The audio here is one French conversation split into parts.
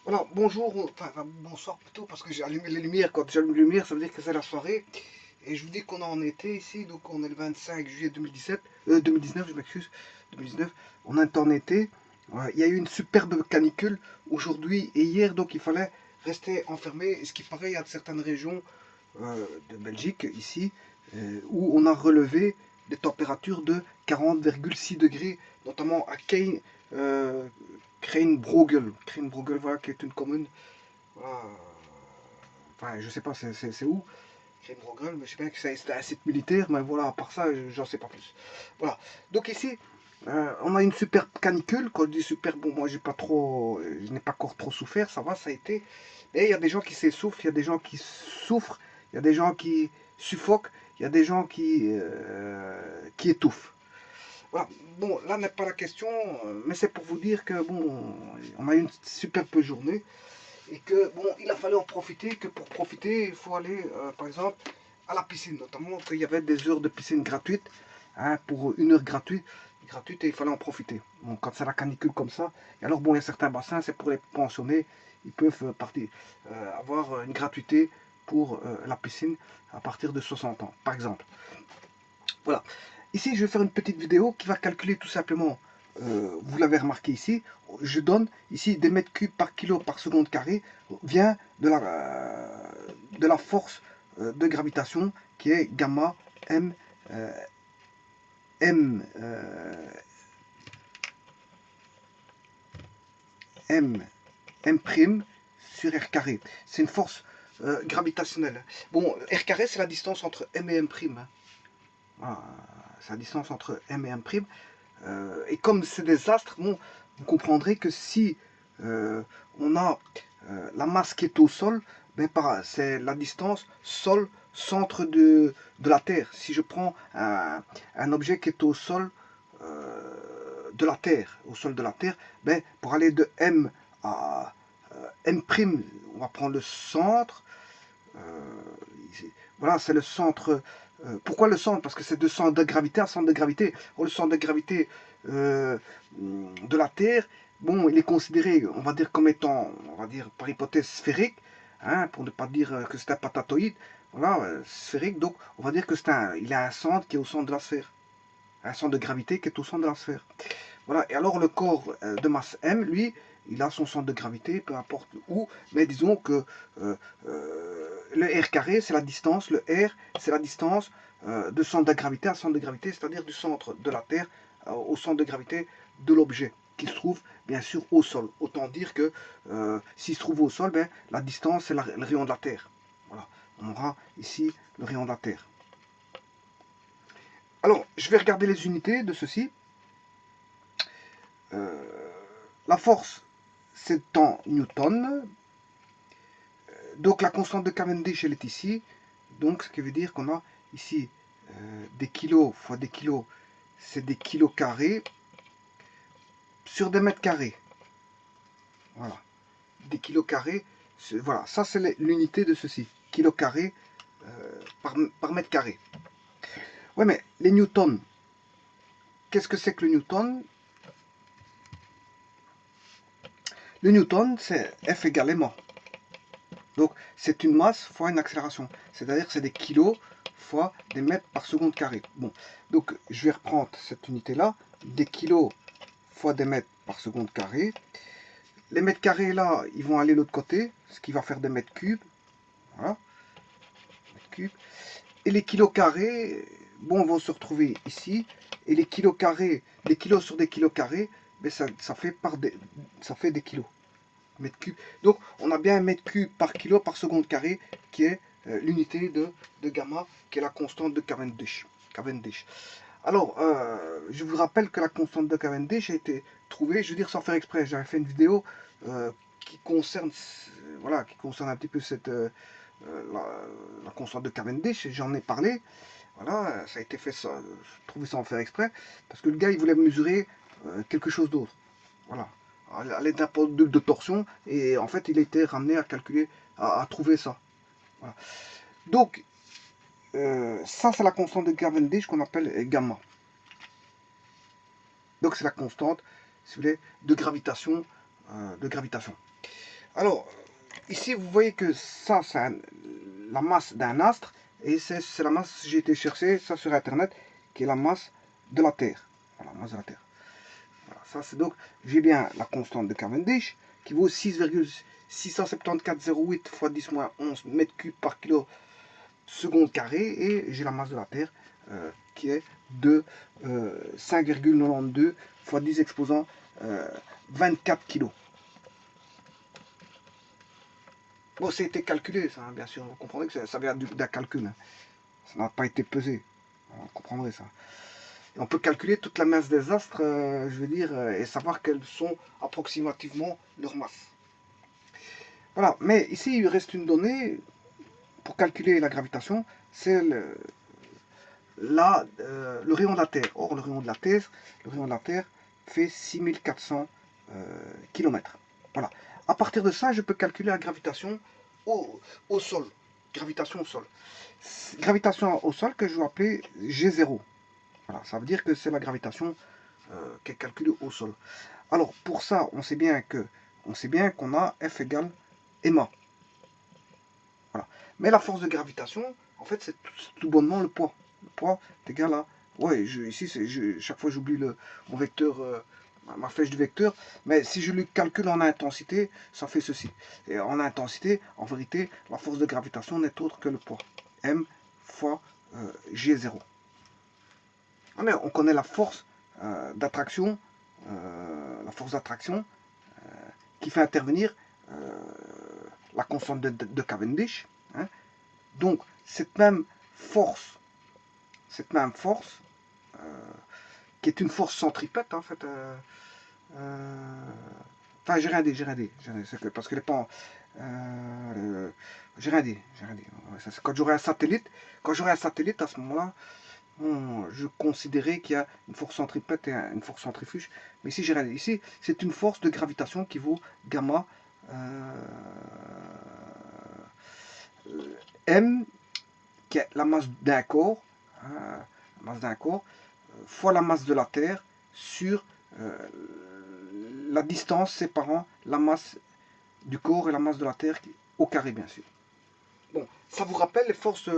Voilà, bonjour, enfin bonsoir plutôt, parce que j'ai allumé les lumières. Quand j'allume les lumières, ça veut dire que c'est la soirée. Et je vous dis qu'on est en été ici, donc on est le 25 juillet 2017, 2019, je m'excuse, 2019. On est en été. Ouais, il y a eu une superbe canicule aujourd'hui et hier, donc il fallait rester enfermé. Et ce qui paraît, il y a certaines régions de Belgique, ici, où on a relevé des températures de 40,6 degrés, notamment à Kane, Kreenbrogel, voilà, qui est une commune, voilà, enfin, je sais pas c'est où, Kreenbrogel, mais je sais bien que c'est un site militaire, mais voilà, à part ça, j'en sais pas plus. Voilà, donc ici, on a une super canicule. Quand je dis super, bon, moi j'ai pas trop, je n'ai pas encore trop souffert, ça va, ça a été. Mais il y a des gens qui s'essoufflent, il y a des gens qui souffrent, il y a des gens qui suffoquent, il y a des gens qui étouffent. Voilà. Bon, là n'est pas la question, mais c'est pour vous dire que bon, on a eu une superbe journée et que bon, il a fallu en profiter. Que pour profiter, il faut aller, par exemple, à la piscine, notamment qu'il y avait des heures de piscine gratuites, hein, pour 1 heure gratuite, et il fallait en profiter. Bon, quand c'est la canicule comme ça, et alors bon, il y a certains bassins, c'est pour les pensionnés, ils peuvent partir, avoir une gratuité pour la piscine à partir de 60 ans, par exemple. Voilà. Ici, je vais faire une petite vidéo qui va calculer tout simplement, vous l'avez remarqué ici, je donne ici des mètres cubes par kilo par seconde carré, vient de la force de gravitation qui est gamma m, euh, m, m, m prime sur r carré. C'est une force gravitationnelle. Bon, r carré, c'est la distance entre m et m prime, hein. Voilà, c'est la distance entre m et m prime. Et comme c'est des astres, bon, vous comprendrez que si on a la masse qui est au sol, ben, c'est la distance sol-centre de la Terre. Si je prends un objet qui est au sol de la Terre, ben, pour aller de M à M', on va prendre le centre. euh, voilà, c'est le centre. Pourquoi le centre? Parce que c'est de centre de gravité à centre de gravité. Or, le centre de gravité de la Terre, bon, il est considéré, on va dire, comme étant, on va dire, par hypothèse sphérique, hein, pour ne pas dire que c'est un patatoïde, voilà, sphérique. Donc, on va dire que il a un centre qui est au centre de la sphère, un centre de gravité qui est au centre de la sphère. Voilà. Et alors le corps de masse M, lui, il a son centre de gravité, peu importe où, mais disons que le R carré, c'est la distance, le R, c'est la distance de centre de gravité à centre de gravité, c'est-à-dire du centre de la Terre au centre de gravité de l'objet, qui se trouve bien sûr au sol. Autant dire que s'il se trouve au sol, ben, la distance, c'est le rayon de la Terre. Voilà. On aura ici le rayon de la Terre. Alors, je vais regarder les unités de ceci. Euh, la force, c'est en newton. Donc la constante de Cavendish, elle est ici. Donc ce qui veut dire qu'on a ici des kilos fois des kilos, c'est des kilos carrés sur des mètres carrés. Voilà. Des kilos carrés. Voilà, ça c'est l'unité de ceci. Kilos carrés par mètre carré. Ouais, mais les newtons, qu'est-ce que c'est que le newton? Le newton, c'est F égale ma. Donc c'est une masse fois une accélération. C'est-à-dire que c'est des kilos fois des mètres par seconde carré. Bon, donc je vais reprendre cette unité-là, des kilos fois des mètres par seconde carré. Les mètres carrés là, ils vont aller de l'autre côté, ce qui va faire des mètres cubes. Voilà, mètres cubes. Et les kilos carrés, bon, vont se retrouver ici. Et les kilos carrés, les kilos sur des kilos carrés, ben ça fait des kilos. Mètre cube. Donc on a bien un mètre cube par kilo par seconde carré qui est l'unité de gamma, qui est la constante de Cavendish. Alors, je vous rappelle que la constante de Cavendish a été trouvée, je veux dire sans faire exprès, j'avais fait une vidéo qui concerne, voilà, qui concerne un petit peu la constante de Cavendish, j'en ai parlé, voilà, ça a été fait, trouvé sans faire exprès, parce que le gars il voulait mesurer quelque chose d'autre, voilà, à l'aide d'un pendule de torsion, et en fait il a été ramené à calculer, à trouver ça. Voilà. Donc, ça c'est la constante de Cavendish qu'on appelle gamma. Donc c'est la constante, si vous voulez, de gravitation. Alors, ici, vous voyez que ça, c'est la masse d'un astre, et c'est la masse, j'ai été chercher ça sur Internet, qui est la masse de la Terre. Voilà, la masse de la Terre. Voilà, ça, c'est donc, j'ai bien la constante de Cavendish, qui vaut 6,67408 fois 10-11 mètres cubes par kilo seconde carré, et j'ai la masse de la Terre, qui est de 5,92 fois 10 exposant 24 kg. Bon, ça a été calculé, ça, hein, bien sûr. Vous comprendrez que ça vient d'un calcul. Hein. Ça n'a pas été pesé. Vous comprendrez ça. Et on peut calculer toute la masse des astres, je veux dire, et savoir quelles sont approximativement leurs masses. Voilà. Mais ici, il reste une donnée pour calculer la gravitation. C'est le rayon de la Terre. Or, le rayon de la Terre fait 6400 km. Voilà. À partir de ça, je peux calculer la gravitation au sol. Gravitation au sol. Gravitation au sol que je vais appeler G0. Voilà, ça veut dire que c'est la gravitation qui est calculée au sol. Alors, pour ça, on sait bien qu'on a F égale ma. Voilà. Mais la force de gravitation, en fait, c'est tout bonnement le poids. Le poids est égal à... Ouais, ici, chaque fois j'oublie mon vecteur, ma flèche du vecteur, mais si je le calcule en intensité, ça fait ceci. Et en intensité, en vérité, la force de gravitation n'est autre que le poids. M fois G0. On connaît la force d'attraction, qui fait intervenir la constante de Cavendish. Hein. Donc, cette même force, qui est une force centripète, en fait, enfin, j'ai rien dit, parce que les pans, j'ai rien dit. Quand j'aurai un satellite, à ce moment-là, je considérais qu'il y a une force centripète et une force centrifuge. Mais ici, j'ai rien dit. Ici, c'est une force de gravitation qui vaut gamma m, qui est la masse d'un corps, hein, fois la masse de la Terre sur la distance séparant la masse du corps et la masse de la Terre au carré, bien sûr. Bon, ça vous rappelle les forces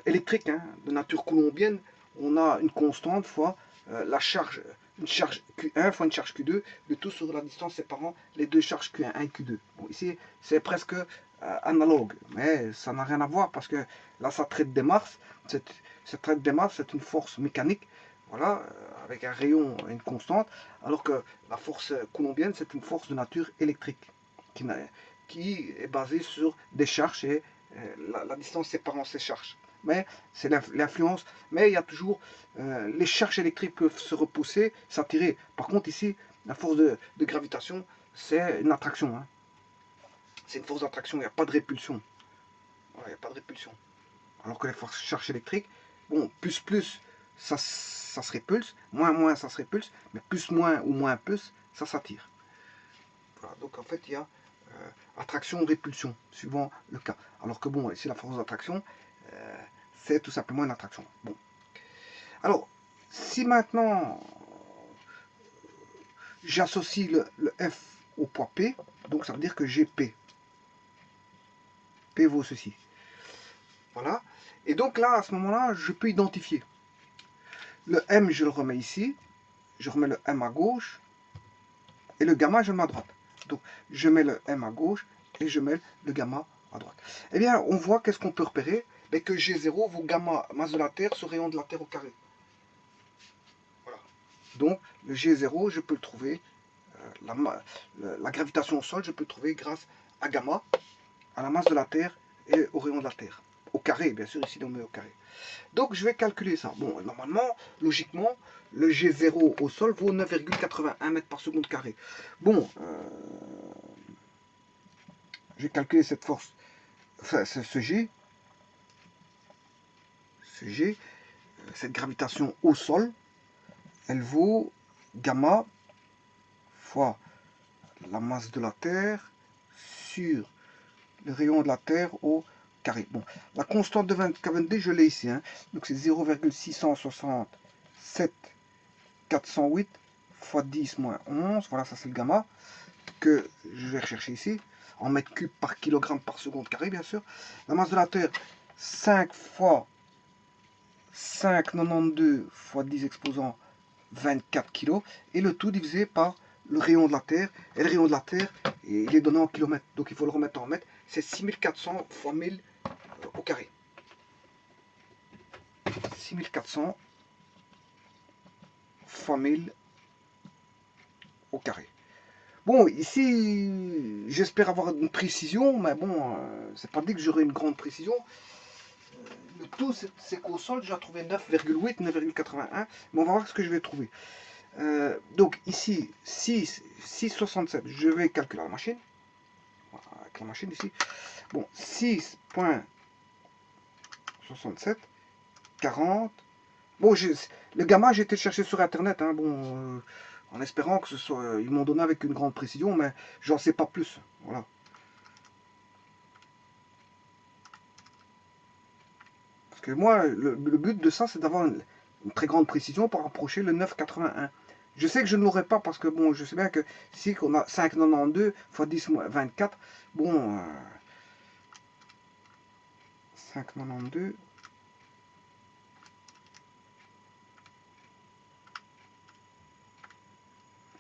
électriques hein, de nature coulombienne. On a une constante fois une charge Q1 fois une charge Q2, le tout sur la distance séparant les deux charges Q1 et Q2. Bon, ici, c'est presque analogue, mais ça n'a rien à voir parce que là, ça traite des masses. Cette traite des masses, c'est une force mécanique, voilà, avec un rayon et une constante, alors que la force coulombienne, c'est une force de nature électrique qui est basée sur des charges et la distance séparant ces charges. Mais c'est l'influence. Mais il y a toujours les charges électriques peuvent se repousser, s'attirer. Par contre, ici, la force de gravitation, c'est une attraction. Hein. C'est une force d'attraction, il n'y a pas de répulsion. Voilà, il n'y a pas de répulsion. Alors que les forces charges électriques, bon, plus, ça se répulse, moins, ça se répulse, mais plus, moins ou moins, plus, ça s'attire. Voilà, donc en fait, il y a attraction ou répulsion, suivant le cas. Alors que bon, ici, la force d'attraction, c'est tout simplement une attraction. Bon. Alors, si maintenant j'associe le F au poids P, donc ça veut dire que j'ai P. P vaut ceci. Voilà. Et donc là, à ce moment-là, je peux identifier. Le M, je le remets ici. Je remets le M à gauche. Et le gamma, je le mets à droite. Donc, je mets le M à gauche et je mets le gamma à droite. Eh bien, on voit qu'est-ce qu'on peut repérer. Mais que G0 vaut gamma masse de la Terre sur rayon de la Terre au carré. Voilà. Donc, le G0, je peux le trouver. La gravitation au sol, je peux le trouver grâce à gamma, à la masse de la Terre et au rayon de la Terre. Au carré, bien sûr, ici on met au carré. Donc je vais calculer ça. Bon, normalement, logiquement, le G0 au sol vaut 9,81 mètres par seconde carré. Bon, je vais calculer cette force, enfin ce G, cette gravitation au sol, elle vaut gamma fois la masse de la Terre sur le rayon de la Terre au carré. Bon, la constante de Cavendish, je l'ai ici. Hein. Donc c'est 0,667 fois 10 moins 11. Voilà, ça c'est le gamma que je vais rechercher ici. en mètres cubes par kilogramme par seconde carré, bien sûr. La masse de la Terre, 5 fois 5,92 fois 10 exposant 24 kg, et le tout divisé par le rayon de la Terre. Et le rayon de la Terre, il est donné en kilomètres, donc il faut le remettre en mètres. C'est 6400 fois 1000 au carré. 6400 fois 1000 au carré. Bon, ici, j'espère avoir une précision, mais bon, c'est pas dit que j'aurai une grande précision. Le tout, c'est qu'au sol, j'ai trouvé 9,8, 9,81, mais on va voir ce que je vais trouver. Donc ici, 6,67, je vais calculer la machine. Avec la machine ici. Bon, 6,67, 40. Bon, le gamma, j'ai été le chercher sur internet, hein, bon, en espérant que ce soit. Ils m'ont donné avec une grande précision, mais j'en sais pas plus. Voilà. Parce que moi, le but de ça, c'est d'avoir une très grande précision pour approcher le 9,81. Je sais que je ne l'aurai pas parce que, bon, je sais bien que si on a 5,92 x 10 moins 24, bon, 5,92.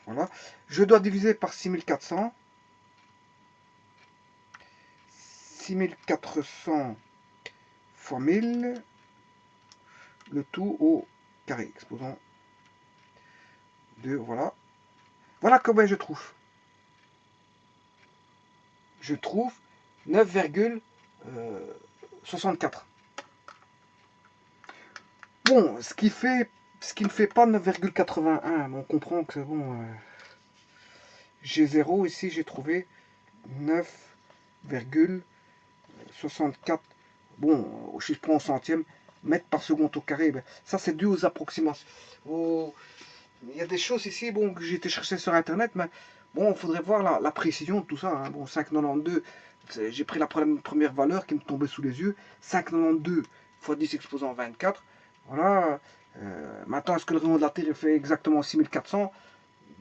Voilà. Je dois diviser par 6400. 6400 fois 1000. Le tout au carré. Exposant 2, voilà. Voilà combien je trouve. Je trouve 9,64. Bon, ce qui ne fait pas 9,81. On comprend que c'est bon. J'ai 0 ici, j'ai trouvé 9,64. Bon, si je prends en centième, mètres par seconde au carré, ben, ça c'est dû aux approximations. Il y a des choses ici bon, que j'ai été chercher sur internet, mais bon, il faudrait voir la précision de tout ça. Hein. Bon, 5,92, j'ai pris la première valeur qui me tombait sous les yeux. 5,92 fois 10 exposant 24. Voilà. Maintenant, est-ce que le rayon de la Terre fait exactement 6400?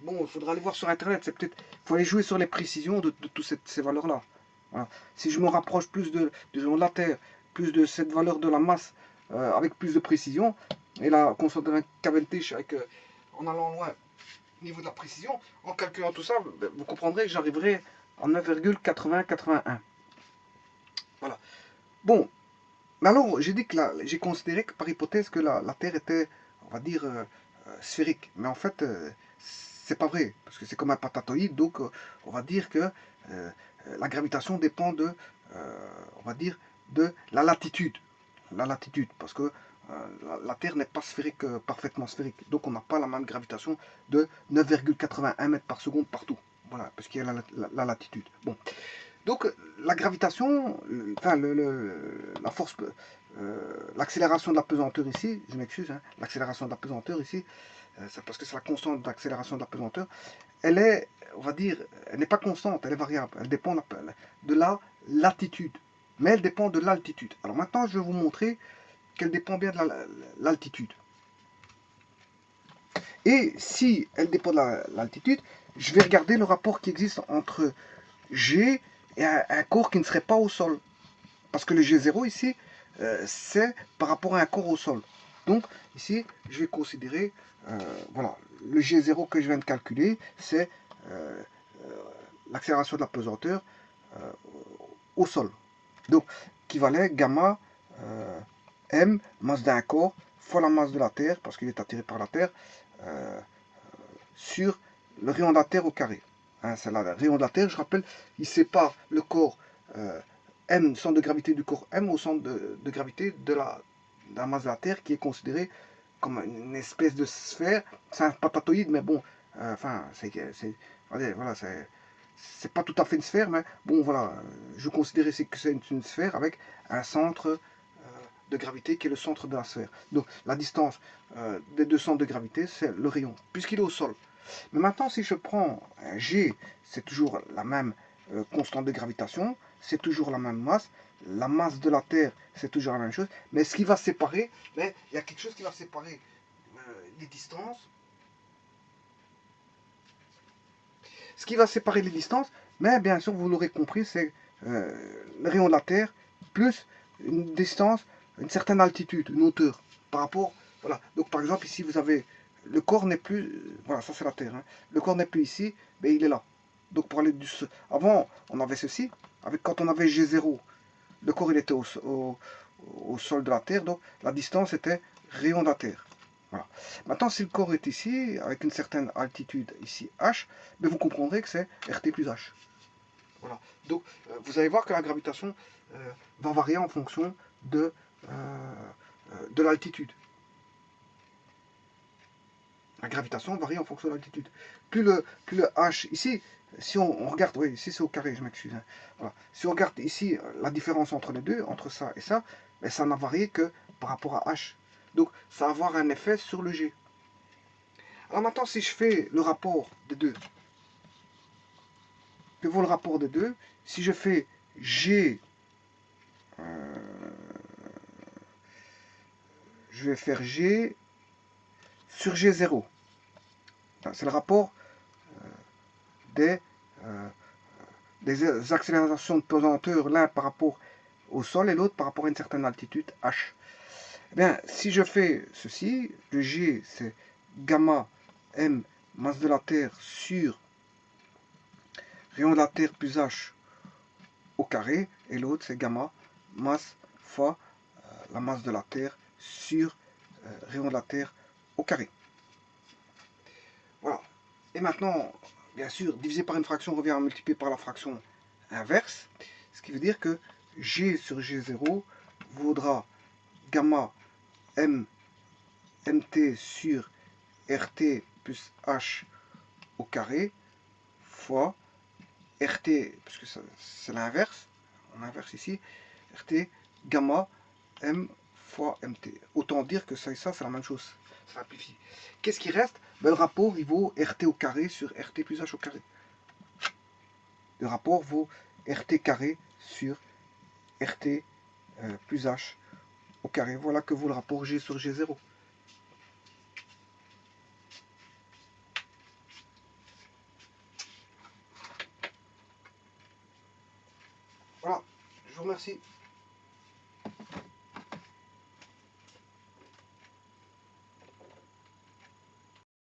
Bon, il faudra aller voir sur internet. C'est peut-être. Il faut aller jouer sur les précisions de toutes ces valeurs-là. Voilà. Si je me rapproche plus du rayon de la Terre, plus de cette valeur de la masse, avec plus de précision, et la constante de Cavendish avec. En allant loin au niveau de la précision, en calculant tout ça, vous comprendrez que j'arriverai en 9,8081. Voilà. Bon, mais alors j'ai dit que j'ai considéré que par hypothèse que la Terre était, on va dire, sphérique. Mais en fait, c'est pas vrai, parce que c'est comme un patatoïde, donc on va dire que la gravitation dépend de, on va dire, de la latitude. La latitude, parce que la Terre n'est pas sphérique, parfaitement sphérique. Donc on n'a pas la même gravitation de 9,81 mètres par seconde partout. Voilà, parce qu'il y a la latitude. Bon. Donc la gravitation, enfin la force, l'accélération de la pesanteur ici, je m'excuse, hein, l'accélération de la pesanteur ici, c'est parce que c'est la constante d'accélération de la pesanteur, elle est, on va dire, elle n'est pas constante, elle est variable, elle dépend de la latitude, mais elle dépend de l'altitude. Alors maintenant, je vais vous montrer qu'elle dépend bien de l'altitude. Et si elle dépend de l'altitude, je vais regarder le rapport qui existe entre G et un corps qui ne serait pas au sol. Parce que le G0 ici, c'est par rapport à un corps au sol. Donc ici, je vais considérer, voilà, le G0 que je viens de calculer, c'est l'accélération de la pesanteur au sol. Donc, qui valait gamma m, masse d'un corps, fois la masse de la Terre, parce qu'il est attiré par la Terre, sur le rayon de la Terre au carré. Hein, c'est le rayon de la Terre, je rappelle, il sépare le corps M, centre de gravité du corps M, au centre de gravité de la masse de la Terre, qui est considérée comme une espèce de sphère. C'est un patatoïde, mais bon, enfin, voilà, c'est pas tout à fait une sphère, mais bon, voilà, je considérais que c'est une sphère avec un centre de gravité qui est le centre de la sphère. Donc la distance des deux centres de gravité, c'est le rayon, puisqu'il est au sol. Mais maintenant, si je prends un G, c'est toujours la même constante de gravitation, c'est toujours la même masse. La masse de la Terre, c'est toujours la même chose. Mais ce qui va séparer, il y a quelque chose qui va séparer les distances. Ce qui va séparer les distances, Mais bien sûr, vous l'aurez compris, c'est le rayon de la Terre plus une distance, une certaine altitude, une hauteur par rapport. Voilà. Donc par exemple, ici, vous avez le corps n'est plus. Voilà, ça c'est la Terre. Hein. Le corps n'est plus ici, mais il est là. Donc pour aller avant, on avait ceci. Quand on avait G0, le corps il était au sol de la Terre, donc la distance était rayon de la Terre. Voilà. Maintenant, si le corps est ici, avec une certaine altitude, ici H, mais vous comprendrez que c'est RT plus H. Voilà. Donc, vous allez voir que la gravitation va varier en fonction de l'altitude. La gravitation varie en fonction de l'altitude. Plus le H, ici, si on regarde, oui, ici c'est au carré, je m'excuse. Hein. Voilà. Si on regarde ici la différence entre les deux, entre ça et ça, ben, ça n'a varié que par rapport à H. Donc, ça va avoir un effet sur le G. Alors maintenant, si je fais le rapport des deux, que vaut le rapport des deux, si je fais G, je vais faire G sur G0. C'est le rapport des, euh, des accélérations de pesanteur, l'un par rapport au sol et l'autre par rapport à une certaine altitude H. Eh bien, si je fais ceci, le G c'est gamma M masse de la Terre sur rayon de la Terre plus H au carré, et l'autre c'est gamma masse fois la masse de la Terre sur rayon de la Terre au carré. Voilà. Et maintenant, bien sûr, divisé par une fraction revient à multiplier par la fraction inverse, ce qui veut dire que G sur G0 vaudra gamma M mt sur RT plus H au carré fois RT, parce que c'est l'inverse, on inverse ici, RT gamma M fois MT. Autant dire que ça et ça, c'est la même chose. Ça simplifie. Qu'est-ce qui reste? Ben, le rapport, il vaut RT au carré sur RT plus H au carré. Le rapport vaut RT carré sur RT plus H au carré. Voilà que vaut le rapport G sur G0. Voilà, je vous remercie.